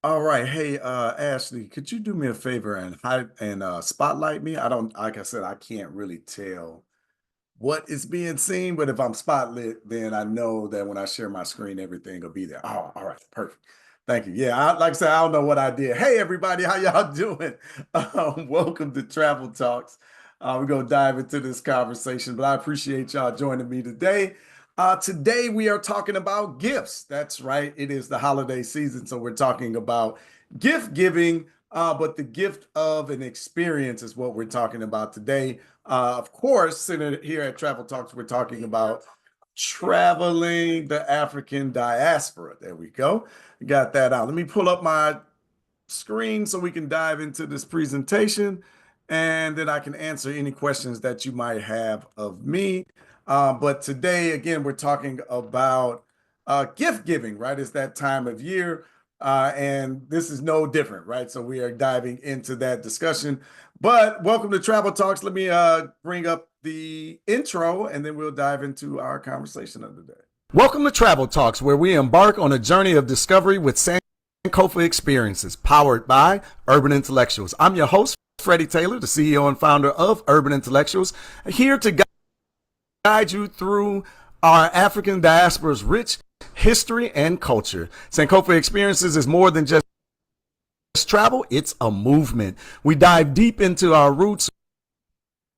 All right. Hey, Ashley, could you do me a favor and spotlight me? I don't, like I said, I can't really tell what is being seen, but if I'm spotlit, then I know that when I share my screen, everything will be there. Oh, all right, perfect. Thank you. Yeah, like I said, I don't know what I did. Hey, everybody, how y'all doing? Welcome to Travel Talks. We're gonna dive into this conversation, but I appreciate y'all joining me today. Today we are talking about gifts. That's right. It is the holiday season, so we're talking about gift giving, but the gift of an experience is what we're talking about today. Of course, sitting here at Travel Talks, we're talking about traveling the African diaspora. There we go. Got that out. Let me pull up my screen so we can dive into this presentation, and then I can answer any questions that you might have of me. But today, again, we're talking about gift giving, right? It's that time of year, and this is no different, right? So we are diving into that discussion. But welcome to Travel Talks. Let me bring up the intro, and then we'll dive into our conversation of the day. Welcome to Travel Talks, where we embark on a journey of discovery with Sankofa experiences, powered by Urban Intellectuals. I'm your host, Freddie Taylor, the CEO and founder of Urban Intellectuals, here to guide you through our African diaspora's rich history and culture. Sankofa experiences is more than just travel, it's a movement. We dive deep into our roots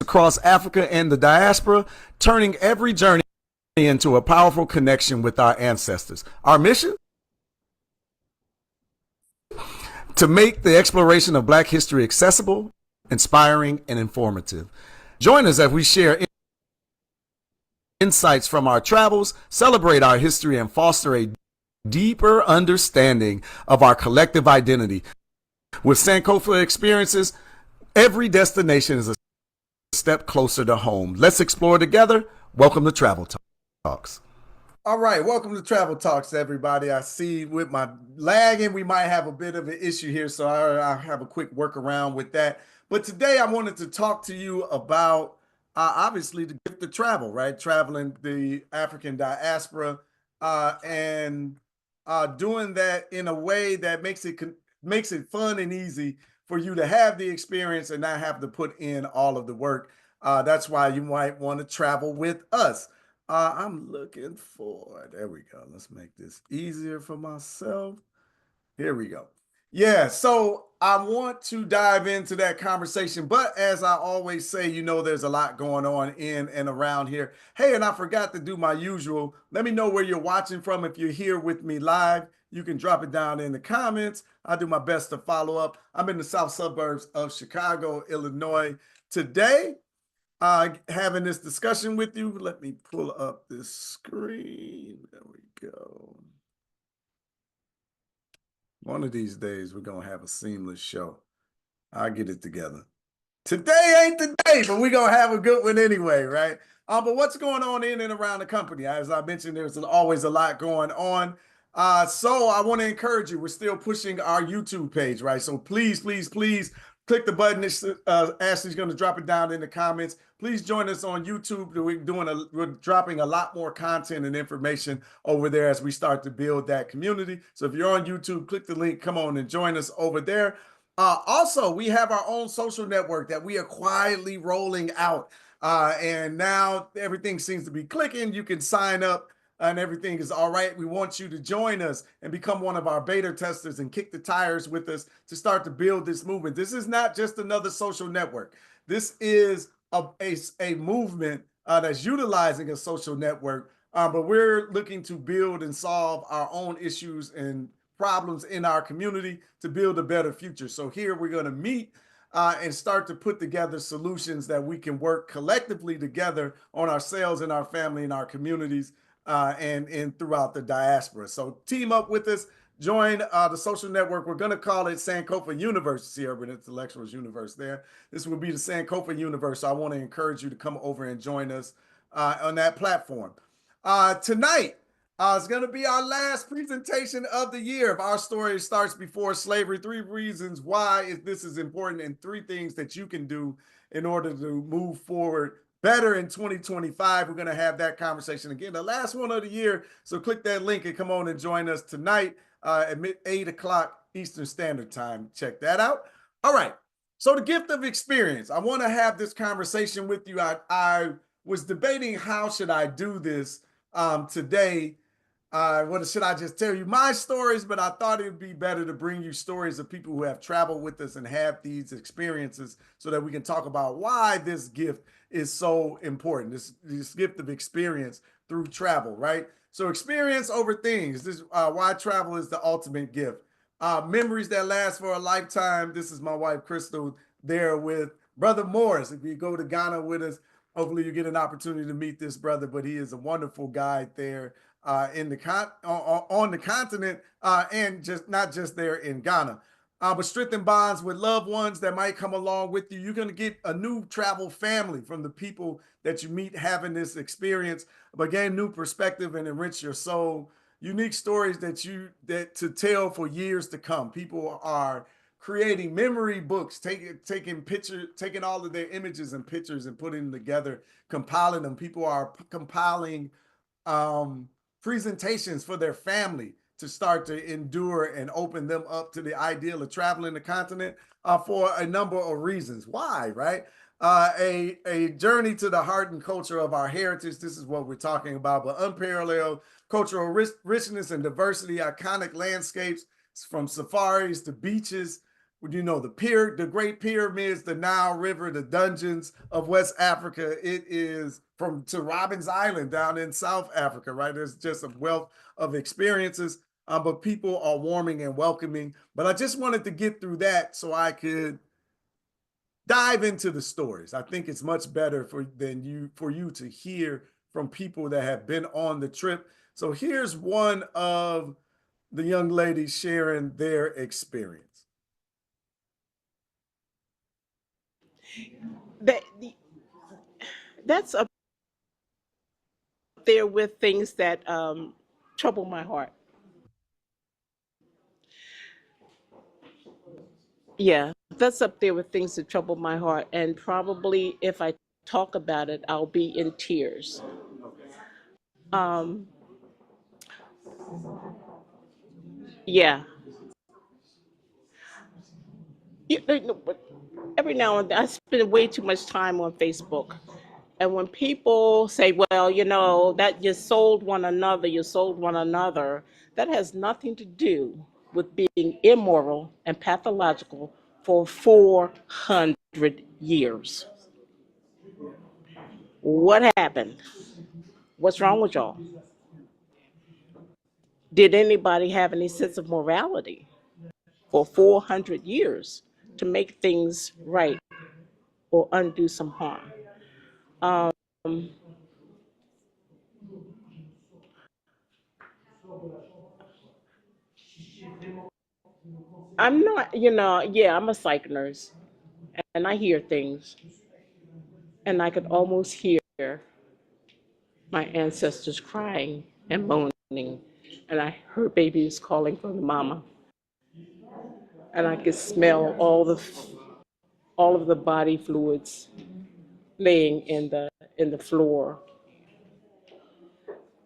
across Africa and the diaspora, turning every journey into a powerful connection with our ancestors. Our mission? To make the exploration of Black history accessible, inspiring, and informative. Join us as we share insights from our travels, celebrate our history, and foster a deeper understanding of our collective identity. With Sankofa experiences, every destination is a step closer to home. Let's explore together. Welcome to Travel Talks. All right, welcome to Travel Talks, everybody. I see with my lagging, we might have a bit of an issue here, so I'll have a quick workaround with that. But today I wanted to talk to you about obviously the gift of travel, right? Traveling the African diaspora and doing that in a way that makes it fun and easy for you to have the experience and not have to put in all of the work. That's why you might want to travel with us. I'm looking for, there we go. Let's make this easier for myself. Here we go. Yeah, so I want to dive into that conversation, but as I always say, there's a lot going on in and around here. Hey, and I forgot to do my usual. Let me know where you're watching from. If you're here with me live, you can drop it down in the comments. I'll do my best to follow up. I'm in the south suburbs of Chicago, Illinois today, having this discussion with you. Let me pull up this screen. There we go. One of these days, we're going to have a seamless show. I'll get it together. Today ain't the day, but we're going to have a good one anyway, right? But what's going on in and around the company? As I mentioned, there's always a lot going on. So I want to encourage you. We're still pushing our YouTube page, right? So please, please, please click the button. Ashley's going to drop it down in the comments. Please join us on YouTube. We're dropping a lot more content and information over there as we start to build that community. So if you're on YouTube, click the link. Come on and join us over there. Also, we have our own social network that we are quietly rolling out. And now everything seems to be clicking. You can sign up and everything is all right. We want you to join us and become one of our beta testers and kick the tires with us to start to build this movement. This is not just another social network. This is a movement that's utilizing a social network, but we're looking to build and solve our own issues and problems in our community to build a better future. So here we're going to meet and start to put together solutions that we can work collectively together on ourselves and our family and our communities and throughout the diaspora. So team up with us, join the social network. We're going to call it Sankofa Universe, see Urban Intellectuals Universe there. This will be the Sankofa Universe. So I want to encourage you to come over and join us on that platform. Tonight, it's going to be our last presentation of the year of Our Story Starts Before Slavery. 3 reasons why this is important and 3 things that you can do in order to move forward better in 2025. We're going to have that conversation again, the last one of the year. So click that link and come on and join us tonight. at 8 o'clock Eastern Standard Time. Check that out. All right. So the gift of experience. I want to have this conversation with you. I was debating how should I do this today. What should I just tell you my stories? But I thought it would be better to bring you stories of people who have traveled with us and have these experiences, so that we can talk about why this gift is so important. This gift of experience through travel, right? So experience over things. This why travel is the ultimate gift. Memories that last for a lifetime. This is my wife Crystal there with brother Morris. If you go to Ghana with us, hopefully you get an opportunity to meet this brother. But he is a wonderful guide there in the on the continent, and just not just there in Ghana. But strengthen bonds with loved ones that might come along with you. You're going to get a new travel family from the people that you meet having this experience, but gain new perspective and enrich your soul. Unique stories that to tell for years to come. People are creating memory books, taking pictures, taking all of their images and pictures and putting them together, compiling them. People are compiling um, presentations for their family to start to endure and open them up to the ideal of traveling the continent for a number of reasons. Why, right? A journey to the heart and culture of our heritage. This is what we're talking about, but unparalleled cultural richness and diversity, iconic landscapes from safaris to beaches, the Great Pyramids, the Nile River, the dungeons of West Africa. It is from to Robbins Island down in South Africa, right? There's just a wealth of experiences, but people are warming and welcoming. But I just wanted to get through that so I could dive into the stories. I think it's much better for you to hear from people that have been on the trip. So here's one of the young ladies sharing their experience. That that's up there with things that trouble my heart. Yeah, that's up there with things that trouble my heart. And probably if I talk about it, I'll be in tears. Um, yeah. But every now and then, I spend way too much time on Facebook. And when people say, well, that you sold one another, you sold one another, that has nothing to do with being immoral and pathological for 400 years. What happened? What's wrong with y'all? Did anybody have any sense of morality for 400 years to make things right or undo some harm? Um, I'm not, yeah, I'm a psych nurse and I hear things and I could almost hear my ancestors crying and moaning. And I heard babies calling for the mama. And I could smell all of the body fluids laying in the floor.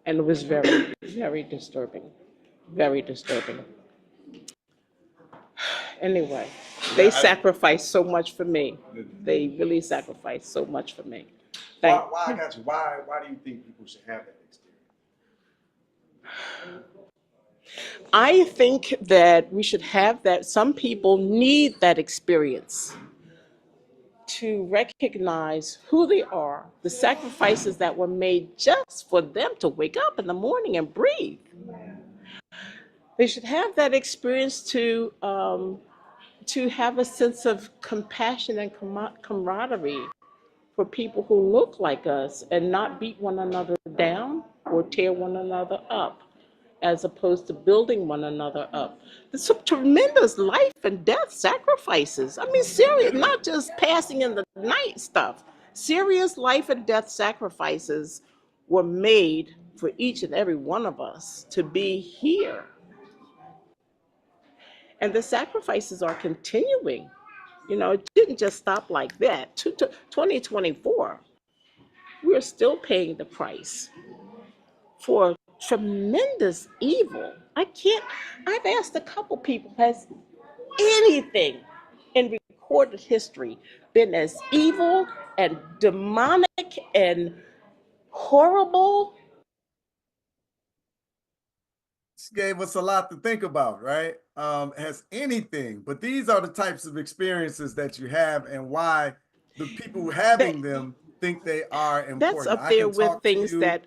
And it was very, very disturbing. Very disturbing. Anyway, they Yeah, sacrificed so much for me. They really sacrificed so much for me. why I got you. Why do you think people should have that experience? I think that we should have that. Some people need that experience to recognize who they are, the sacrifices that were made just for them to wake up in the morning and breathe. They should have that experience to have a sense of compassion and camaraderie for people who look like us and not beat one another down or tear one another up as opposed to building one another up. There's some tremendous life and death sacrifices. I mean, serious, not just passing in the night stuff. Serious life and death sacrifices were made for each and every one of us to be here. And the sacrifices are continuing. It didn't just stop like that. 2024, we're still paying the price for tremendous evil. I've asked a couple people, has anything in recorded history been as evil and demonic and horrible? Gave us a lot to think about, right? Has anything, but these are the types of experiences that you have and why the people That having them think they are that's important. up I there can with talk to things you that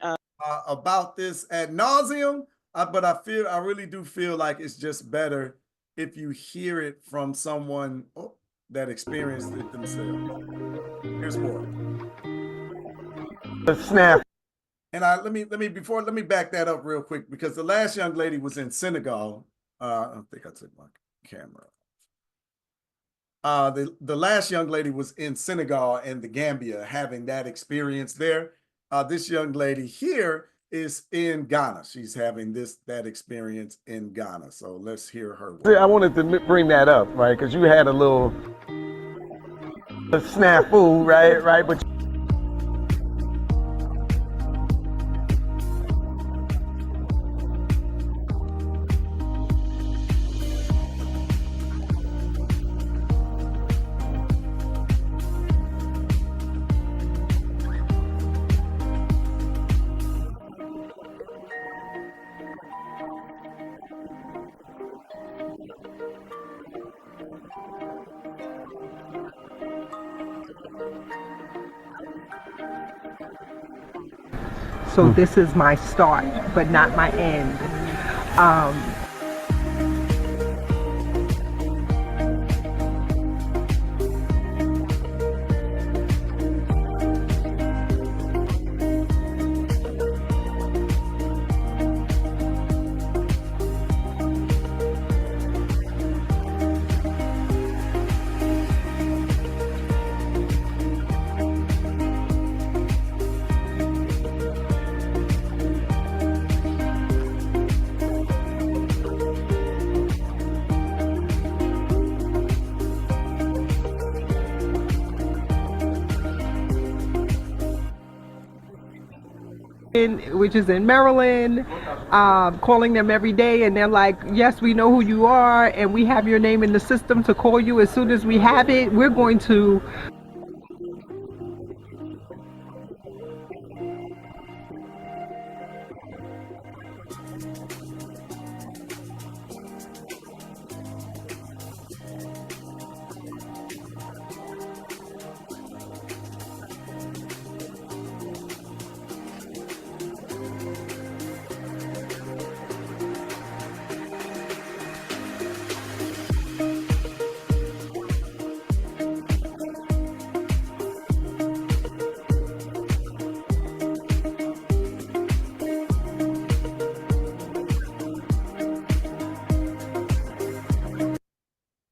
about this ad nauseum, but I really do feel like it's just better if you hear it from someone that experienced it themselves. Here's more. Snap. And let me back that up real quick because the last young lady was in Senegal. I don't think I took my camera. The last young lady was in Senegal and the Gambia having that experience there. This young lady here is in Ghana. She's having that experience in Ghana. So let's hear her I word. wanted to bring that up, right? Because you had a little snafu, right? Right, but So this is my start, but not my end. Um, which is in Maryland, calling them every day, and they're like, yes, we know who you are, and we have your name in the system to call you as soon as we have it. We're going to.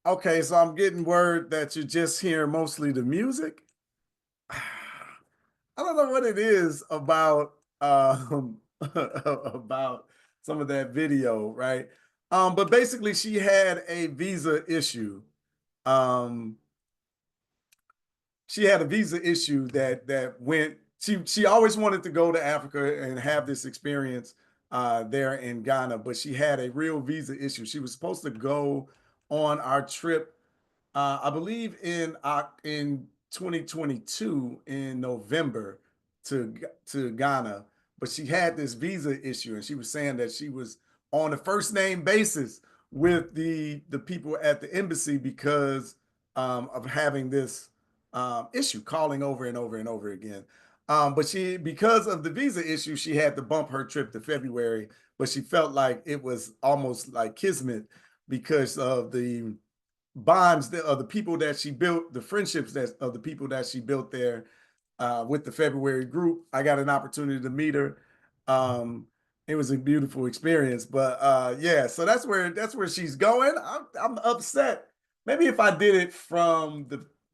Okay, so I'm getting word that you're just hearing mostly the music. I don't know what it is about about some of that video, right? But basically she had a visa issue. Um, she had a visa issue that went. She always wanted to go to Africa and have this experience there in Ghana, but she had a real visa issue. She was supposed to go on our trip I believe in 2022 in November to Ghana, but she had this visa issue, and she was saying that she was on a first name basis with the people at the embassy because of having this issue, calling over and over and over again. But she, because of the visa issue, she had to bump her trip to February. But she felt like it was almost like kismet because of the bonds of the people that she built, the friendships that of the people that she built there with the February group. I got an opportunity to meet her. Um, it was a beautiful experience, but yeah, so that's where she's going. I'm upset. Maybe if I did it from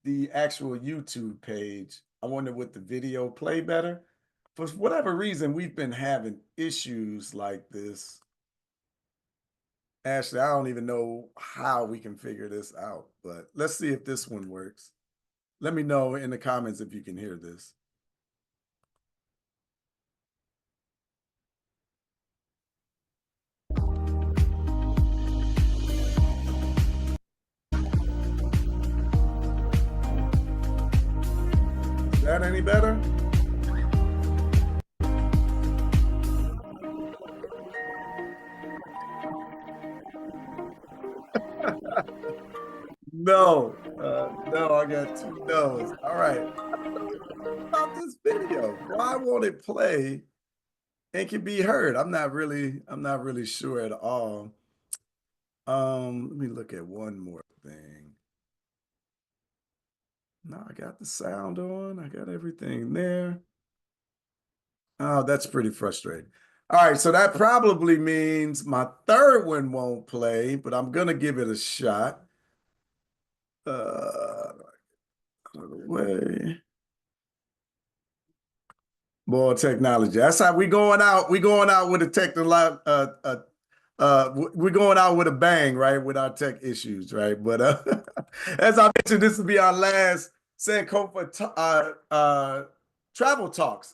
the actual YouTube page, I wonder would the video play better. For whatever reason, we've been having issues like this. Ashley, I don't even know how we can figure this out, but let's see if this one works. Let me know in the comments if you can hear this. that any better? No, no, I got two no's. All right. About this video, why won't it play and can be heard? I'm not really sure at all. Let me look at one more thing. No, I got the sound on. I got everything there. Oh, that's pretty frustrating. All right, so that probably means my third one won't play, but I'm gonna give it a shot. Out of the way. More technology. That's how we going out. We going out with a we're going out with a bang, right? With our tech issues, right? But as I mentioned, this will be our last Sankofa travel talks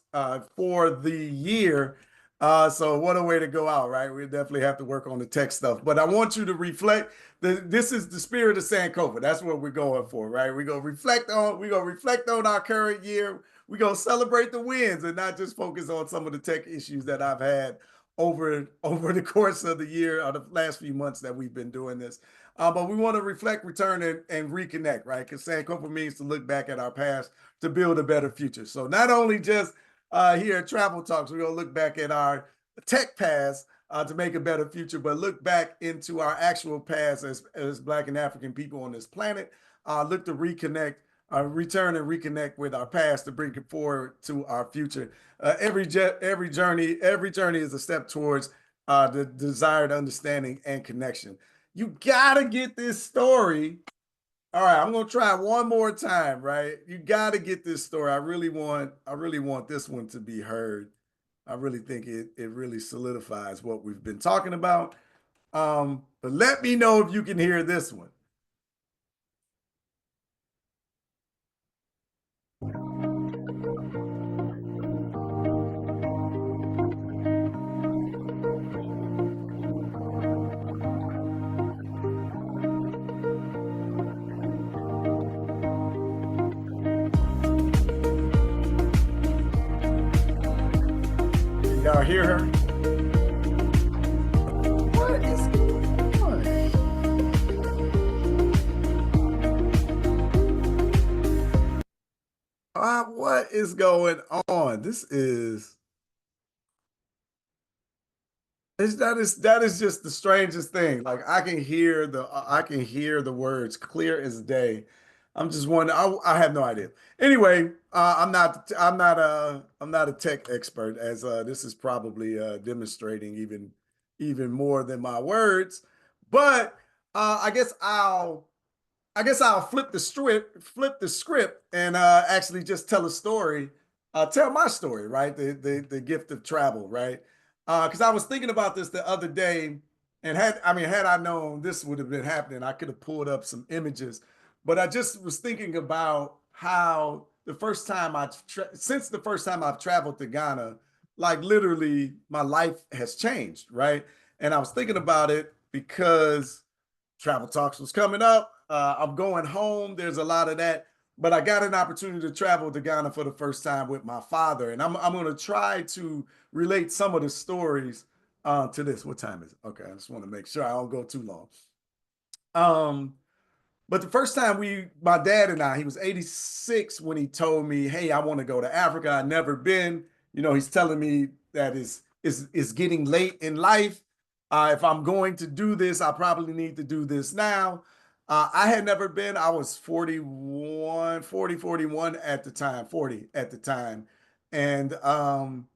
for the year. So what a way to go out, right? We definitely have to work on the tech stuff. But I want you to reflect. This is the spirit of Sankofa. That's what we're going for, right? We're gonna reflect on our current year. We're gonna celebrate the wins and not just focus on some of the tech issues that I've had over the course of the year or the last few months that we've been doing this. But we want to reflect, return, and reconnect, right? Because Sankofa means to look back at our past to build a better future. So not only just here at Travel Talks, we're gonna look back at our tech past to make a better future, but look back into our actual past as Black and African people on this planet. Look to reconnect, return and reconnect with our past to bring it forward to our future. Every journey is a step towards the desired understanding and connection. You gotta get this story. All right, I'm gonna try one more time, right? You gotta get this story. I really want this one to be heard. I really think it really solidifies what we've been talking about. But let me know if you can hear this one. Can y'all hear her? What is going on? What is going on? That is just the strangest thing. Like I can hear the words clear as day. I'm just wondering. I have no idea. Anyway, I'm not a tech expert as this is probably demonstrating even more than my words. But I guess I'll flip the script, and actually just tell a story, tell my story, right? The gift of travel, right? Because I was thinking about this the other day, and had I known this would have been happening, I could have pulled up some images. But I just was thinking about how since the first time I've traveled to Ghana, like literally my life has changed, right? And I was thinking about it because Travel Talks was coming up. I'm going home. There's a lot of that. But I got an opportunity to travel to Ghana for the first time with my father. And I'm going to try to relate some of the stories to this. What time is it? Okay, I just want to make sure I don't go too long. Um, but the first time my dad and he was 86 when he told me, "Hey, I want to go to Africa. I've never been." You know, he's telling me that is getting late in life. If I'm going to do this, I probably need to do this now. I had never been. I was 41 at the time, 40 at the time. And I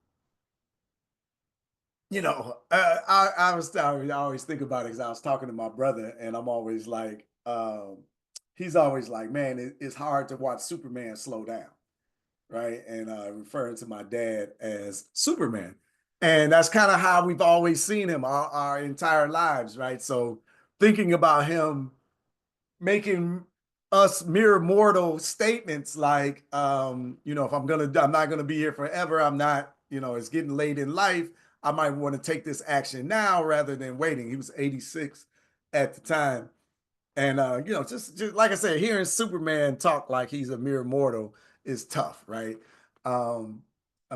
always think about it because I was talking to my brother, and I'm always like, he's always like, man, it's hard to watch Superman slow down, right? And referring to my dad as Superman. And that's kind of how we've always seen him our entire lives, right? So thinking about him making us mere mortal statements like, if I'm not gonna be here forever. I'm not, it's getting late in life. I might want to take this action now rather than waiting. He was 86 at the time. And just like I said, hearing Superman talk like he's a mere mortal is tough, right? Um,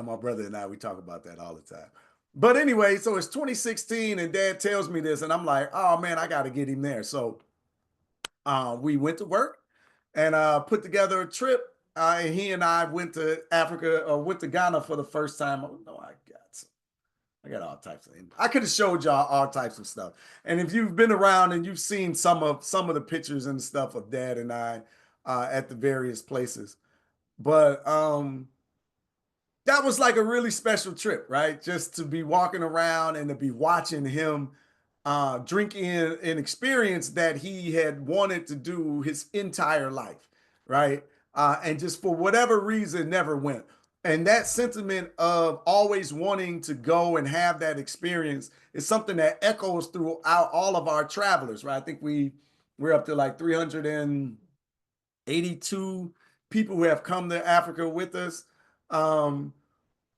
my brother and I, we talk about that all the time. But anyway, so it's 2016, and Dad tells me this, and I'm like, oh man, I got to get him there. So we went to work and put together a trip. And he and I went to Africa, or went to Ghana for the first time. Oh, no, I got all types of. I could have showed y'all all types of stuff. And if you've been around and you've seen some of the pictures and stuff of Dad and I at the various places, but that was like a really special trip, right? Just to be walking around and to be watching him drink in an experience that he had wanted to do his entire life, right? And just for whatever reason, never went. And that sentiment of always wanting to go and have that experience is something that echoes throughout all of our travelers, right? I think we're up to like 382 people who have come to Africa with us. Um,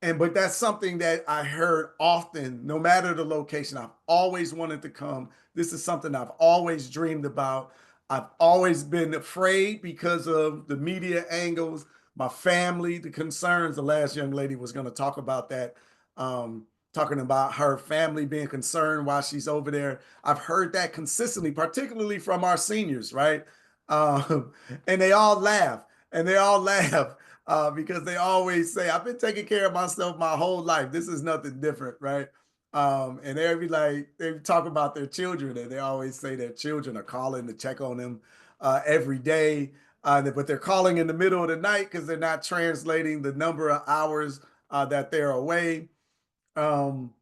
but that's something that I heard often, no matter the location. I've always wanted to come. This is something I've always dreamed about. I've always been afraid because of the media angles, my family, the concerns. The last young lady was going to talk about that, talking about her family being concerned while she's over there. I've heard that consistently, particularly from our seniors, right? Um, and they all laugh, and they all laugh because they always say, I've been taking care of myself my whole life. This is nothing different, right? And they'll be like, they talk about their children, and they always say their children are calling to check on them every day. But they're calling in the middle of the night because they're not translating the number of hours that they're away. Um,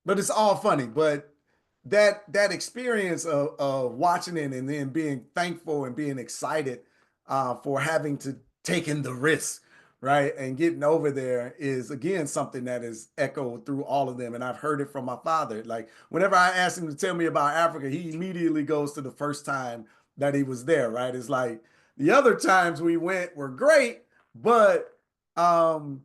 but it's all funny. But that experience of watching it and then being thankful and being excited for having to taken the risk, right, and getting over there is again something that is echoed through all of them. And I've heard it from my father. Like whenever I ask him to tell me about Africa, he immediately goes to the first time that he was there. Right? It's like the other times we went were great, but um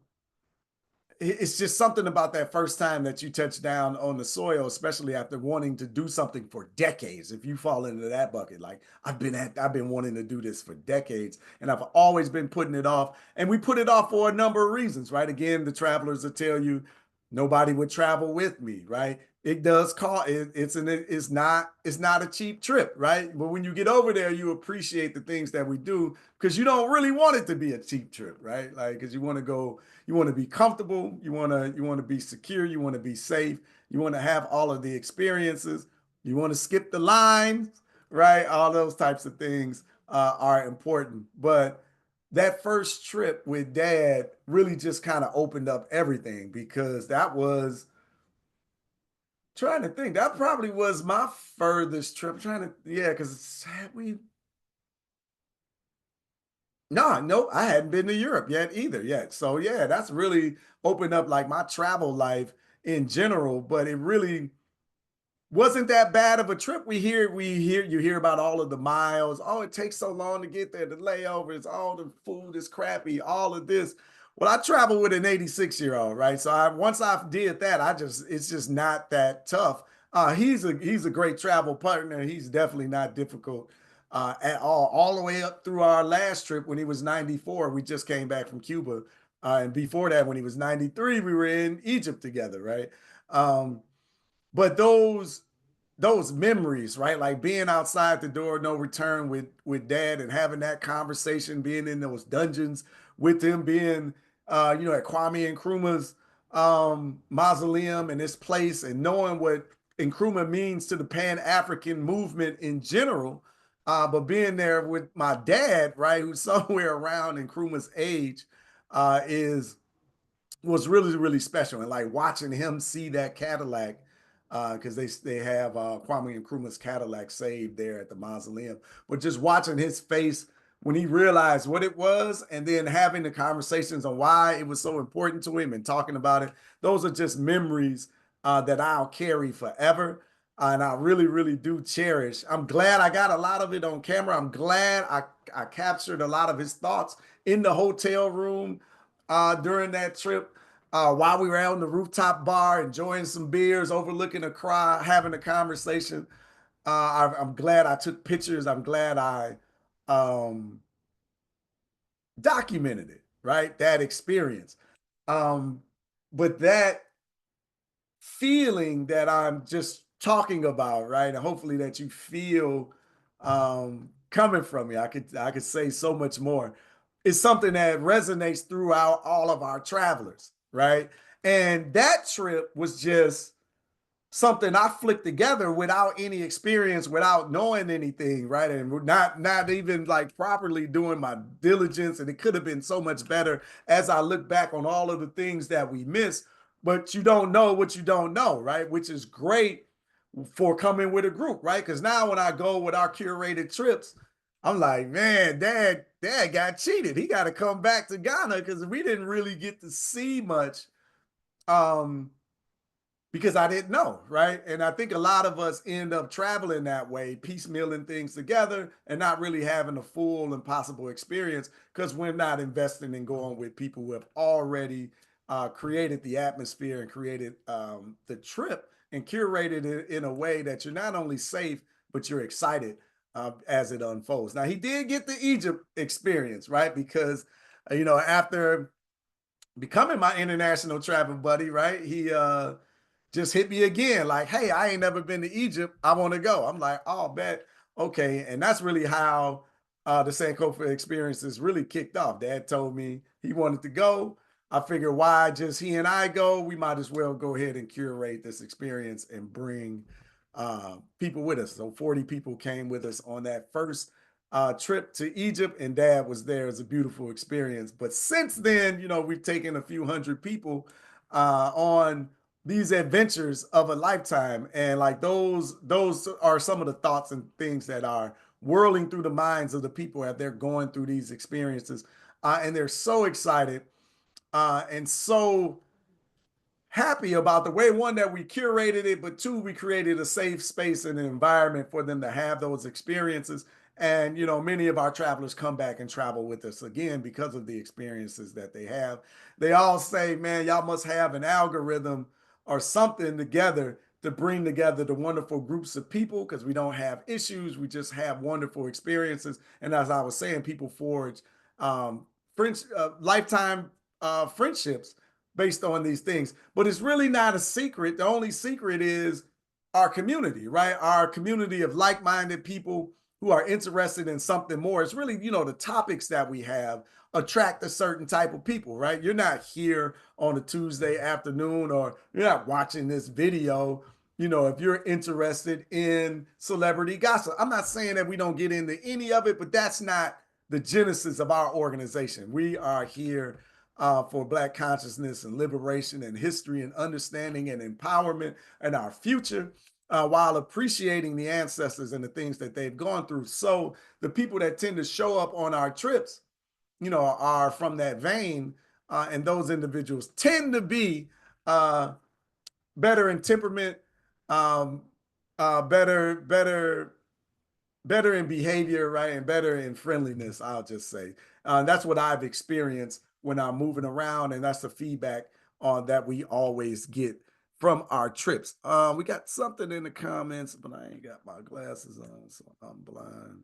it's just something about that first time that you touch down on the soil, especially after wanting to do something for decades. If you fall into that bucket, like I've been wanting to do this for decades, and I've always been putting it off. And we put it off for a number of reasons, right? Again, the travelers will tell you nobody would travel with me, right? It does cost. It's not a cheap trip, right? But when you get over there, you appreciate the things that we do because you don't really want it to be a cheap trip, right? Like because you want to go, you want to be comfortable, you want to be secure, you want to be safe, you want to have all of the experiences, you want to skip the lines, right? All those types of things are important, but that first trip with Dad really just kind of opened up everything because that was trying to think. That probably was my furthest trip. I'm trying to, yeah, because we, no, no, I hadn't been to Europe yet either yet. So yeah, that's really opened up like my travel life in general. But it really wasn't that bad of a trip. You hear about all of the miles. Oh, it takes so long to get there, the layovers, all the food is crappy, all of this. Well, I travel with an 86-year-old, right? So once I did that, it's just not that tough. He's a great travel partner. He's definitely not difficult at all. All the way up through our last trip when he was 94, we just came back from Cuba. And before that, when he was 93, we were in Egypt together, right? But those memories, right? Like being outside the door, no return with Dad and having that conversation, being in those dungeons with him, being at Kwame Nkrumah's mausoleum and this place, and knowing what Nkrumah means to the Pan-African movement in general. But being there with my dad, right, who's somewhere around Nkrumah's age, is was really really special, and like watching him see that Cadillac because they have Kwame Nkrumah's Cadillac saved there at the mausoleum. But just watching his face when he realized what it was, and then having the conversations on why it was so important to him and talking about it, those are just memories that I'll carry forever. And I really, really do cherish. I'm glad I got a lot of it on camera. I'm glad I captured a lot of his thoughts in the hotel room during that trip while we were out on the rooftop bar, enjoying some beers, overlooking a cry, having a conversation. I'm glad I took pictures. I'm glad I um, documented it, right? That experience. Um, but that feeling that I'm just talking about, right? And hopefully that you feel coming from me. I could say so much more. It's something that resonates throughout all of our travelers, right? And that trip was just something I flicked together without any experience, without knowing anything, right? And not even like properly doing my diligence. And it could have been so much better as I look back on all of the things that we missed. But you don't know what you don't know, right? Which is great for coming with a group, right? Because now when I go with our curated trips, I'm like, man, dad got cheated. He got to come back to Ghana because we didn't really get to see much. Um, because I didn't know, right? And I think a lot of us end up traveling that way, piecemealing things together and not really having a full and possible experience because we're not investing in going with people who have already created the atmosphere and created the trip and curated it in a way that you're not only safe, but you're excited as it unfolds. Now, he did get the Egypt experience, right? Because, after becoming my international travel buddy, right? He just hit me again, like, hey, I ain't never been to Egypt. I want to go. I'm like, oh, bet. Okay. And that's really how the Sankofa experiences really kicked off. Dad told me he wanted to go. I figured why just he and I go? We might as well go ahead and curate this experience and bring people with us. So 40 people came with us on that first trip to Egypt, and Dad was there. It was a beautiful experience. But since then, we've taken a few hundred people on these adventures of a lifetime, and like those are some of the thoughts and things that are whirling through the minds of the people as they're going through these experiences, and they're so excited and so happy about the way, one, that we curated it, but two, we created a safe space and an environment for them to have those experiences. And many of our travelers come back and travel with us again because of the experiences that they have. They all say, man, y'all must have an algorithm or something together to bring together the wonderful groups of people, because we don't have issues, we just have wonderful experiences. And as I was saying, people forge um, lifetime friendships based on these things. But it's really not a secret. The only secret is our community, right? Our community of like-minded people who are interested in something more. It's really, the topics that we have attract a certain type of people, right? You're not here on a Tuesday afternoon, or you're not watching this video, if you're interested in celebrity gossip. I'm not saying that we don't get into any of it, but that's not the genesis of our organization. We are here for Black consciousness and liberation and history and understanding and empowerment and our future, while appreciating the ancestors and the things that they've gone through. So the people that tend to show up on our trips, are from that vein, and those individuals tend to be better in temperament, um, better in behavior, right? And better in friendliness, I'll just say. That's what I've experienced when I'm moving around. And that's the feedback that we always get from our trips. We got something in the comments, but I ain't got my glasses on, so I'm blind.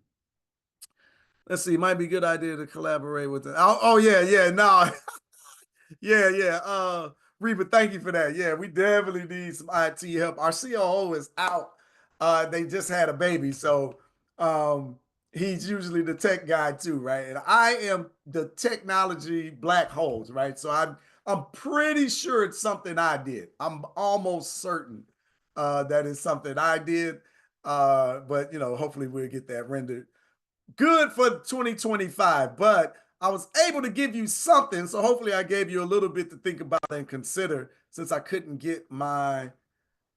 Let's see, might be a good idea to collaborate with them. Oh yeah, yeah, no. Yeah, yeah. Reba, thank you for that. Yeah, we definitely need some IT help. Our COO is out. They just had a baby, so um, he's usually the tech guy too, right? And I am the technology black holes, right? So I'm pretty sure it's something I did. I'm almost certain that it's something I did. But hopefully we'll get that rendered good for 2025, but I was able to give you something. So hopefully I gave you a little bit to think about and consider, since I couldn't get my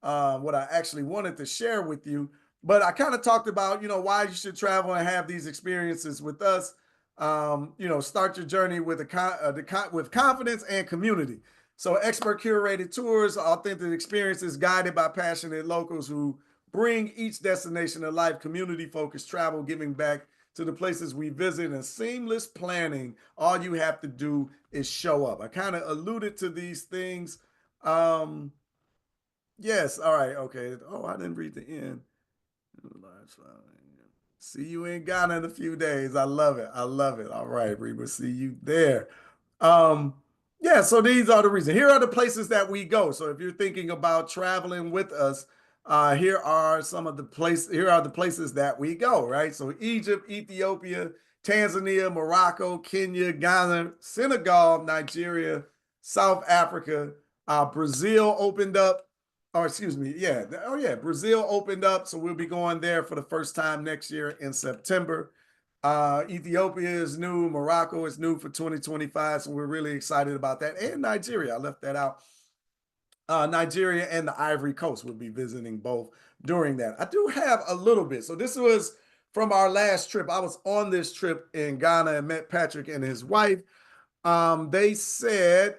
what I actually wanted to share with you. But I kind of talked about, why you should travel and have these experiences with us. Start your journey with with confidence and community. So expert curated tours, authentic experiences guided by passionate locals who bring each destination to life, community focused travel, giving back to the places we visit, and seamless planning. All you have to do is show up. I kind of alluded to these things. Yes. All right. Okay. Oh, I didn't read the end. See you in Ghana in a few days. I love it. I love it. All right, Reba, see you there. Um, yeah, so these are the reasons. Here are the places that we go. So if you're thinking about traveling with us, here are some of the places, here are the places that we go, right? So Egypt, Ethiopia, Tanzania, Morocco, Kenya, Ghana, Senegal, Nigeria, South Africa, Brazil opened up or excuse me, yeah. Oh, yeah. Brazil opened up, so we'll be going there for the first time next year in September. Ethiopia is new. Morocco is new for 2025, so we're really excited about that. And Nigeria, I left that out. Nigeria and the Ivory Coast will be visiting both during that. I do have a little bit. So this was from our last trip. I was on this trip in Ghana and met Patrick and his wife. They said,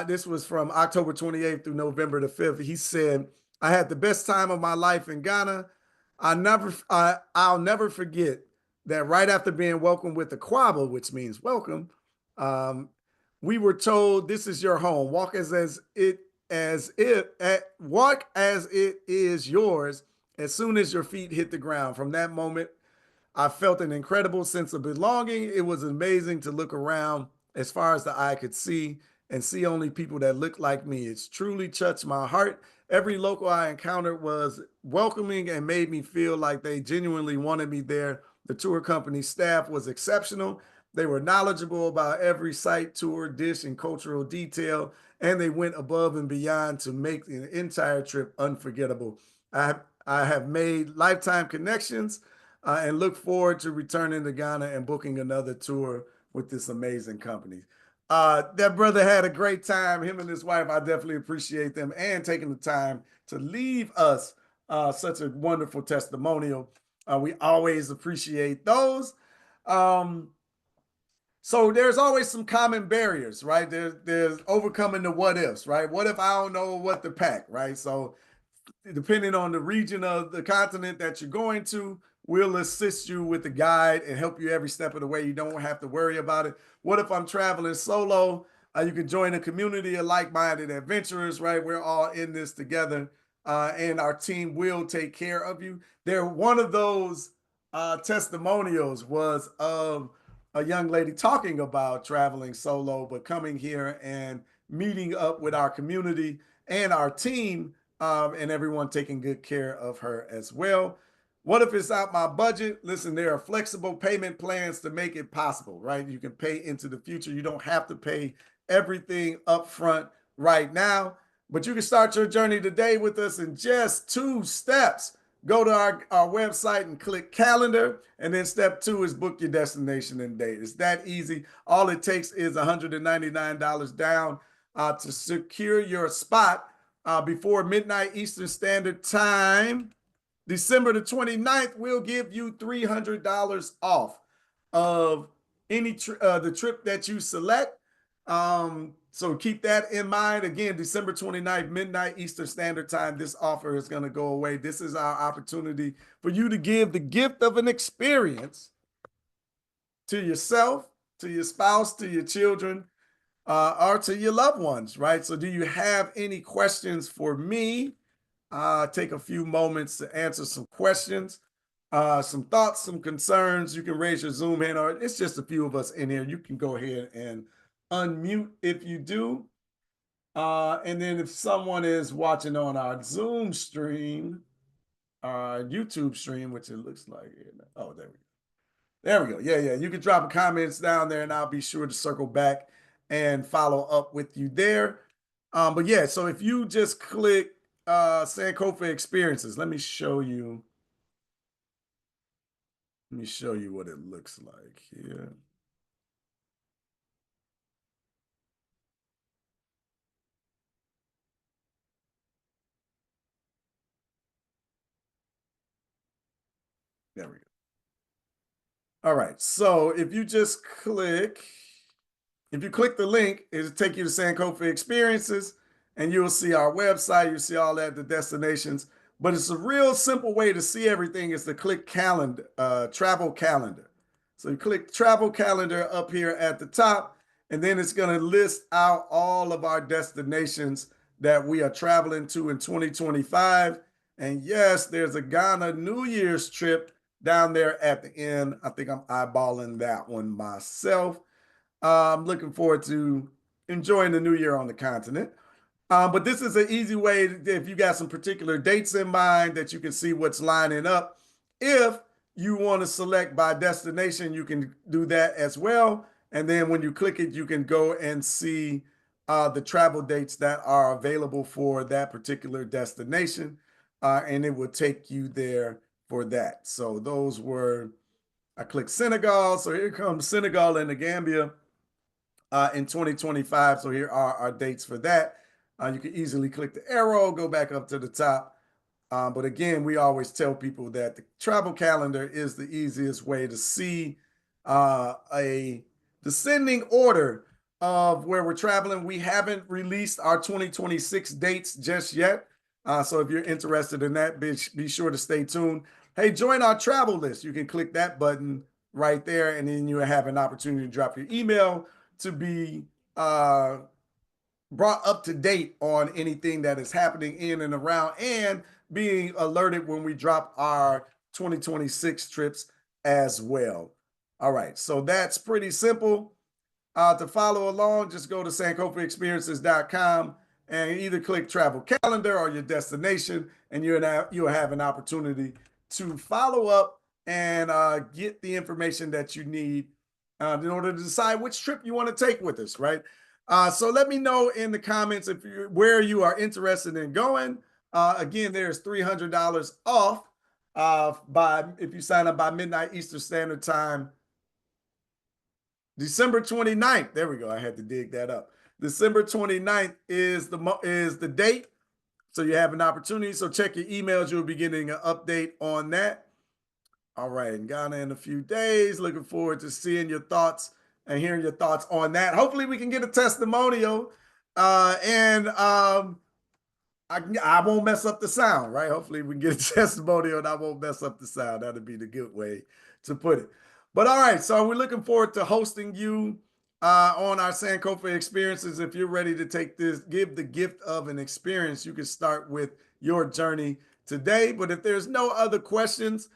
this was from October 28th through November the 5th. He said, I had the best time of my life in Ghana. I'll never forget that right after being welcomed with the Kwaba, which means welcome, um, we were told this is your home. Walk as it is yours as soon as your feet hit the ground. From that moment, I felt an incredible sense of belonging. It was amazing to look around as far as the eye could see and see only people that looked like me. It's truly touched my heart. Every local I encountered was welcoming and made me feel like they genuinely wanted me there. The tour company staff was exceptional. They were knowledgeable about every site, tour, dish, and cultural detail, and they went above and beyond to make the entire trip unforgettable. I, I have made lifetime connections and look forward to returning to Ghana and booking another tour with this amazing company. That brother had a great time. Him and his wife, I definitely appreciate them and taking the time to leave us such a wonderful testimonial. We always appreciate those. Um, so there's always some common barriers, right? There's overcoming the what ifs, right? What if I don't know what to pack, right? So depending on the region of the continent that you're going to, we'll assist you with the guide and help you every step of the way. You don't have to worry about it. What if I'm traveling solo? You can join a community of like-minded adventurers, right? We're all in this together, and our team will take care of you. There, one of those testimonials was of a young lady talking about traveling solo, but coming here and meeting up with our community and our team and everyone taking good care of her as well. What if it's out my budget? Listen, there are flexible payment plans to make it possible, right? You can pay into the future. You don't have to pay everything up front right now, but you can start your journey today with us in just 2 steps. Go to our website and click calendar. And then step 2 is book your destination and date. It's that easy. All it takes is $199 down to secure your spot before midnight Eastern Standard Time. December the 29th, we'll give you $300 off of the trip that you select. So keep that in mind. Again, December 29th, midnight Eastern Standard Time, this offer is going to go away. This is our opportunity for you to give the gift of an experience to yourself, to your spouse, to your children, or to your loved ones, right? So do you have any questions for me? Take a few moments to answer some questions, some thoughts, some concerns. You can raise your Zoom hand, or it's just a few of us in here. You can go ahead and unmute if you do. And then if someone is watching on our Zoom stream, our YouTube stream, which it looks like, oh, there we go. There we go. Yeah, yeah. You can drop comments down there, and I'll be sure to circle back and follow up with you there. But yeah, so if you just click Sankofa experiences, let me show you. Let me show you what it looks like here. There we go. All right. So if you just click if you click the link, it'll take you to Sankofa Experiences, and you'll see our website. You'll see all that, the destinations. But it's a real simple way to see everything is to click calendar, travel calendar. So you click travel calendar up here at the top, and then it's going to list out all of our destinations that we are traveling to in 2025. And yes, there's a Ghana New Year's trip down there at the end. I think I'm eyeballing that one myself. I'm looking forward to enjoying the new year on the continent. But this is an easy way if you got some particular dates in mind that you can see what's lining up. If you want to select by destination, you can do that as well. And then when you click it, you can go and see the travel dates that are available for that particular destination. And it will take you there for that. So those were, I clicked Senegal. So here comes Senegal and the Gambia in 2025. So here are our dates for that. You can easily click the arrow, go back up to the top. But again, we always tell people that the travel calendar is the easiest way to see a descending order of where we're traveling. We haven't released our 2026 dates just yet. So if you're interested in that, be sure to stay tuned. Hey, join our travel list. You can click that button right there, and then you have an opportunity to drop your email to be brought up to date on anything that is happening in and around and being alerted when we drop our 2026 trips as well. All right, so that's pretty simple. To follow along, just go to sankofaexperiences.com and either click travel calendar or your destination, and you'll have an opportunity to follow up and get the information that you need in order to decide which trip you want to take with us, right? So let me know in the comments where you are interested in going. Again, there's $300 off by if you sign up by midnight Eastern Standard Time. December 29th. There we go. I had to dig that up. December 29th is the date. So you have an opportunity. So check your emails. You'll be getting an update on that. All right. In Ghana in a few days. Looking forward to seeing your thoughts and hearing your thoughts on that. Hopefully we can get a testimonial. I won't mess up the sound, right? Hopefully we can get a testimonial and I won't mess up the sound. That'd be the good way to put it. But all right, so we're looking forward to hosting you on our Sankofa experiences. If you're ready to take this, give the gift of an experience, you can start with your journey today. But if there's no other questions,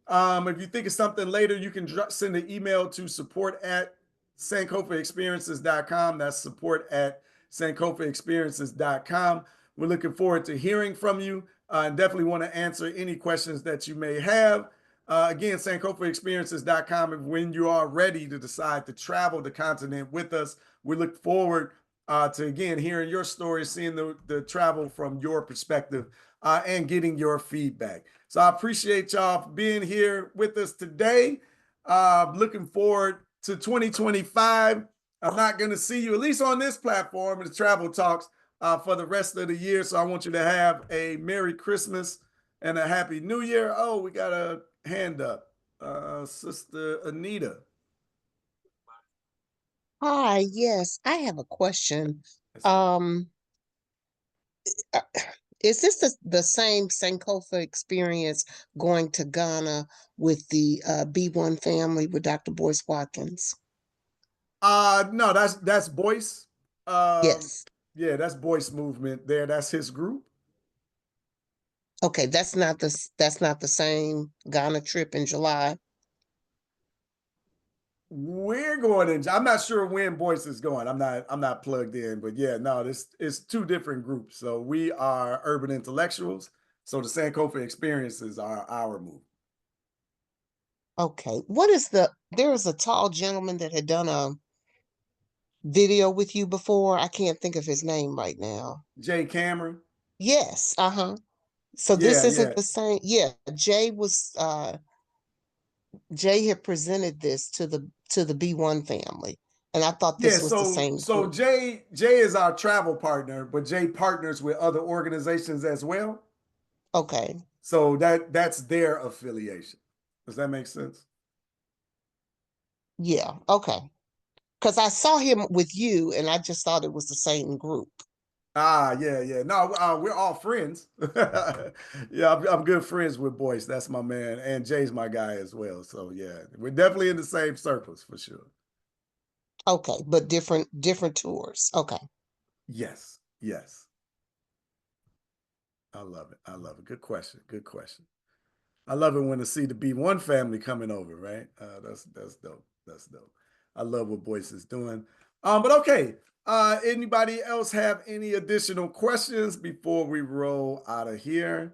if you think of something later, you can send an email to support@sankofaexperiences.com. That's support@sankofaexperiences.com. We're looking forward to hearing from you and definitely want to answer any questions that you may have. Again, sankofaexperiences.com. And when you are ready to decide to travel the continent with us, we look forward to, again, hearing your story, seeing the travel from your perspective and getting your feedback. So I appreciate y'all for being here with us today. Looking forward to 2025. I'm not going to see you, at least on this platform, the Travel Talks, for the rest of the year. So I want you to have a Merry Christmas and a Happy New Year. Oh, we got a hand up. Sister Anita. Hi, yes, I have a question. Yes, ma'am. Um, uh, is this the same Sankofa experience going to Ghana with the B1 family with Dr. Boyce Watkins? No, that's Boyce. Um, Yes. yeah, that's Boyce movement there. That's his group. Okay, that's not the same Ghana trip in July. We're going in. I'm not sure when Boyce is going. I'm not plugged in, but yeah, no, this is two different groups. So we are urban intellectuals. So the Sankofa experiences are our move. Okay. There was a tall gentleman that had done a video with you before. I can't think of his name right now. Jay Cameron. Yes, uh-huh. So this Yeah, isn't yeah. the same. Yeah, Jay had presented this to the B1 family, and I thought Yeah, this was the so same so group. Jay is our travel partner, but Jay partners with other organizations as well. Okay. So that's their affiliation. Does that make sense? Yeah, okay. Because I saw him with you and I just thought it was the same group. Yeah, yeah. No, we're all friends. Yeah, I'm good friends with Boyce. That's my man, and Jay's my guy as well. So yeah, we're definitely in the same circles for sure. Okay, but different tours. Okay. Yes, yes. I love it. I love it. Good question. Good question. I love it when I see the B1 family coming over, right? That's dope. That's dope. I love what Boyce is doing. But okay. Anybody else have any additional questions before we roll out of here?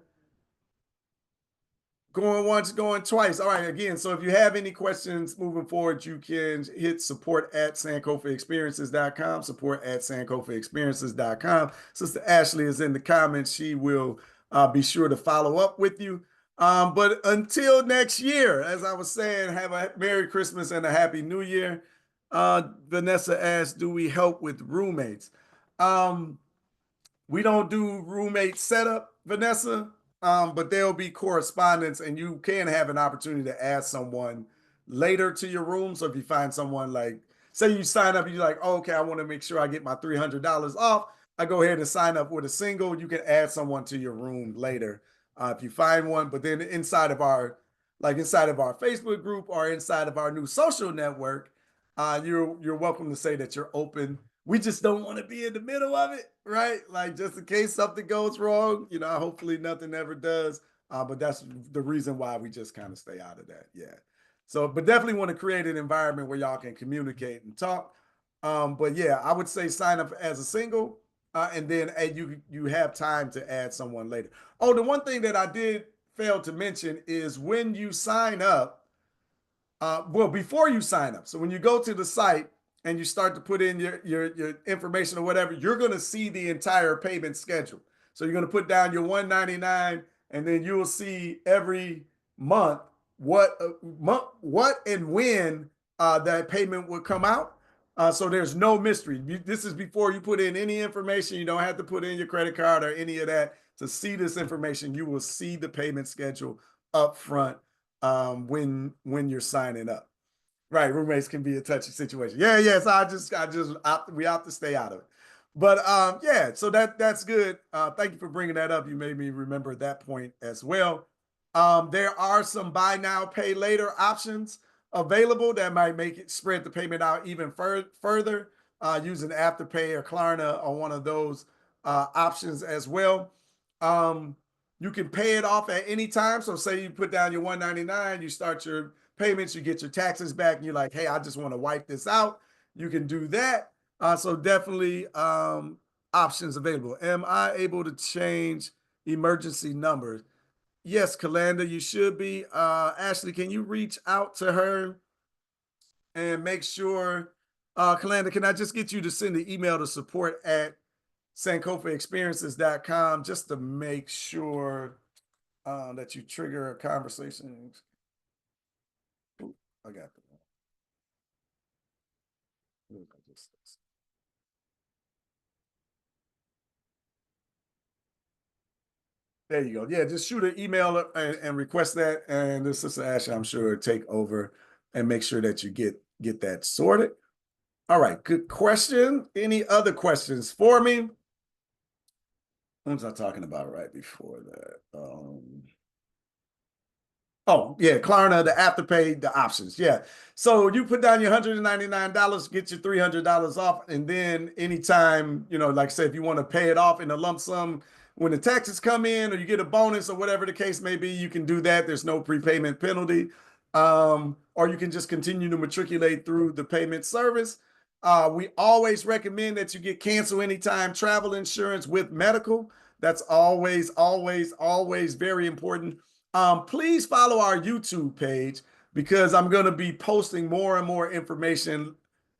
Going once, going twice. All right, again, so if you have any questions moving forward, you can hit support at sankofaexperiences.com, support at sankofaexperiences.com. Sister Ashley is in the comments. She will be sure to follow up with you. But until next year, as I was saying, have a Merry Christmas and a Happy New Year. Vanessa asked, do we help with roommates? We don't do roommate setup, Vanessa, but there'll be correspondence, and you can have an opportunity to add someone later to your room. So if you find someone like, say you sign up, you're like, oh, okay, I want to make sure I get my $300 off. I go ahead and sign up with a single. You can add someone to your room later if you find one. But then inside of our Facebook group or inside of our new social network, you're welcome to say that you're open. We just don't want to be in the middle of it, right? Like just in case something goes wrong, hopefully nothing ever does. But that's the reason why we just kind of stay out of that. Yeah. So, but definitely want to create an environment where y'all can communicate and talk. But yeah, I would say sign up as a single, and then you have time to add someone later. Oh, the one thing that I did fail to mention is when you sign up, well, before you sign up. So when you go to the site and you start to put in your information or whatever, you're going to see the entire payment schedule. So you're going to put down your 199, and then you will see every month what and when that payment will come out. So there's no mystery. This is before you put in any information. You don't have to put in your credit card or any of that to see this information. You will see the payment schedule up front when you're signing up. Right, roommates can be a touchy situation. Yeah, yeah. So we have to stay out of it. But yeah, so that's good. Thank you for bringing that up. You made me remember that point as well. There are some buy now, pay later options available that might make it spread the payment out even further using Afterpay or Klarna or one of those options as well. You can pay it off at any time. So say you put down your 199, you start your payments, you get your taxes back, and you're like, hey, I just want to wipe this out. You can do that. So definitely options available. Am I able to change emergency numbers? Yes, Kalanda, you should be. Ashley, can you reach out to her and make sure, Kalanda, can I just get you to send the email to support at sankofaexperiences.com just to make sure that you trigger a conversation. Ooh, I got the There you go. Yeah, just shoot an email and request that, and this Sister Ashley, I'm sure, will take over and make sure that you get that sorted. All right, good question. Any other questions for me? What was I talking about right before that? Oh, yeah, Klarna, the Afterpay, the options. Yeah. So you put down your $199, get your $300 off. And then anytime, like I said, if you want to pay it off in a lump sum when the taxes come in or you get a bonus or whatever the case may be, you can do that. There's no prepayment penalty. Or you can just continue to matriculate through the payment service. We always recommend that you get cancel anytime travel insurance with medical. That's always, always, always very important. Please follow our YouTube page because I'm going to be posting more and more information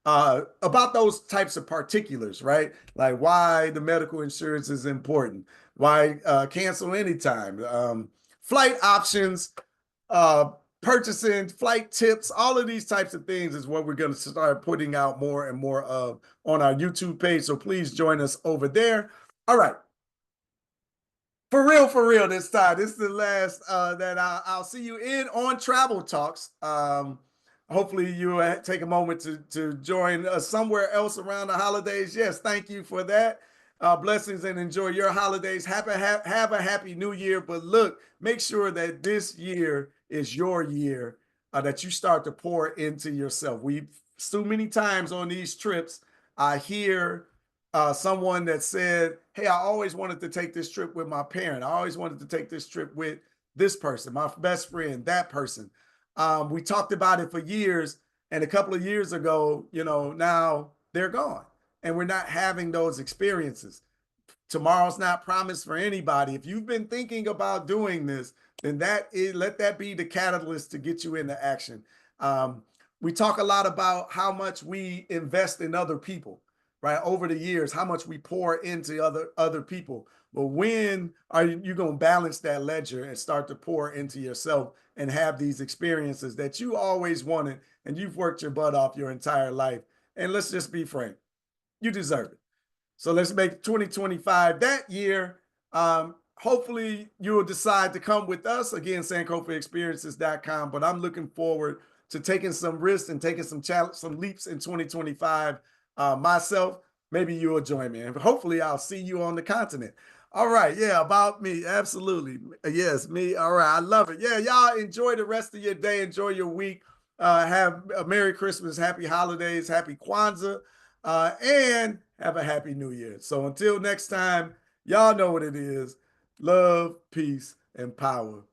about those types of particulars, right? Like why the medical insurance is important, why cancel anytime, flight options, purchasing, flight tips, all of these types of things is what we're going to start putting out more and more of on our YouTube page. So please join us over there. All right. For real this time. This is the last that I'll see you in on Travel Talks. Hopefully you take a moment to join us somewhere else around the holidays. Yes, thank you for that. Blessings and enjoy your holidays. Have a happy new year. But look, make sure that this year is your year, that you start to pour into yourself. We've so many times on these trips, I hear someone that said, hey, I always wanted to take this trip with my parent. I always wanted to take this trip with this person, my best friend, that person. We talked about it for years, and a couple of years ago, now they're gone, and we're not having those experiences. Tomorrow's not promised for anybody. If you've been thinking about doing this, then let that be the catalyst to get you into action. Um, we talk a lot about how much we invest in other people, right? Over the years, how much we pour into other people. But when are you going to balance that ledger and start to pour into yourself and have these experiences that you always wanted and you've worked your butt off your entire life? And let's just be frank, you deserve it. So let's make 2025 that year. Hopefully you'll decide to come with us. Again, SankofaExperiences.com. But I'm looking forward to taking some risks and taking some leaps in 2025 myself. Maybe you'll join me. And hopefully I'll see you on the continent. All right. Yeah, about me. Absolutely. Yes, me. All right. I love it. Yeah, y'all enjoy the rest of your day. Enjoy your week. Have a Merry Christmas, Happy Holidays, Happy Kwanzaa, and have a Happy New Year. So until next time, y'all know what it is. Love, peace, and power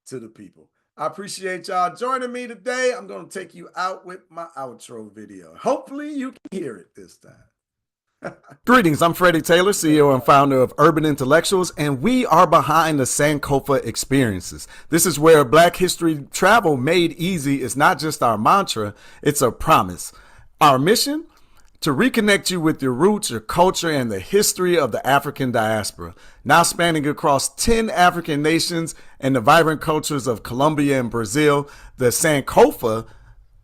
to the people. I appreciate y'all joining me today. I'm going to take you out with my outro video. Hopefully you can hear it this time. Greetings, I'm Freddie Taylor, CEO and founder of Urban Intellectuals, and we are behind the Sankofa Experiences. This is where Black history travel made easy is not just our mantra, it's a promise. Our mission? To reconnect you with your roots, your culture, and the history of the African diaspora, now spanning across 10 African nations and the vibrant cultures of Colombia and Brazil, the Sankofa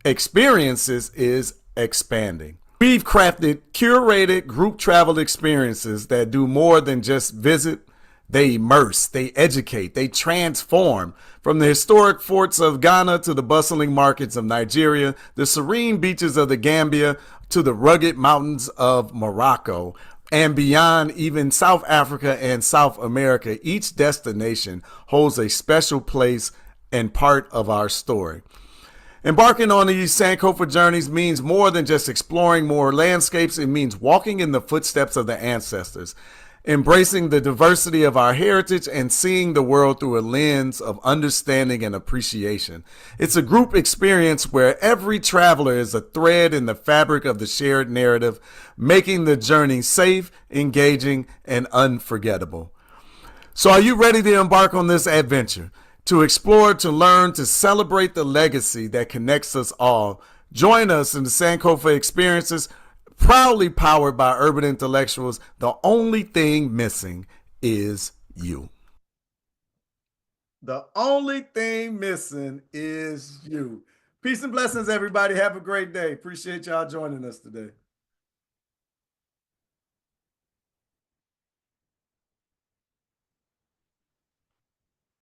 Experiences is expanding. We've crafted curated group travel experiences that do more than just visit. They immerse, they educate, they transform. From the historic forts of Ghana to the bustling markets of Nigeria, the serene beaches of the Gambia to the rugged mountains of Morocco, and beyond even South Africa and South America, each destination holds a special place and part of our story. Embarking on these Sankofa journeys means more than just exploring more landscapes. It means walking in the footsteps of the ancestors, embracing the diversity of our heritage, and seeing the world through a lens of understanding and appreciation. It's a group experience where every traveler is a thread in the fabric of the shared narrative, making the journey safe, engaging, and unforgettable. So are you ready to embark on this adventure? To explore, to learn, to celebrate the legacy that connects us all. Join us in the Sankofa Experiences, proudly powered by Urban Intellectuals. The only thing missing is you. The only thing missing is you. Peace and blessings, everybody. Have a great day. Appreciate y'all joining us today.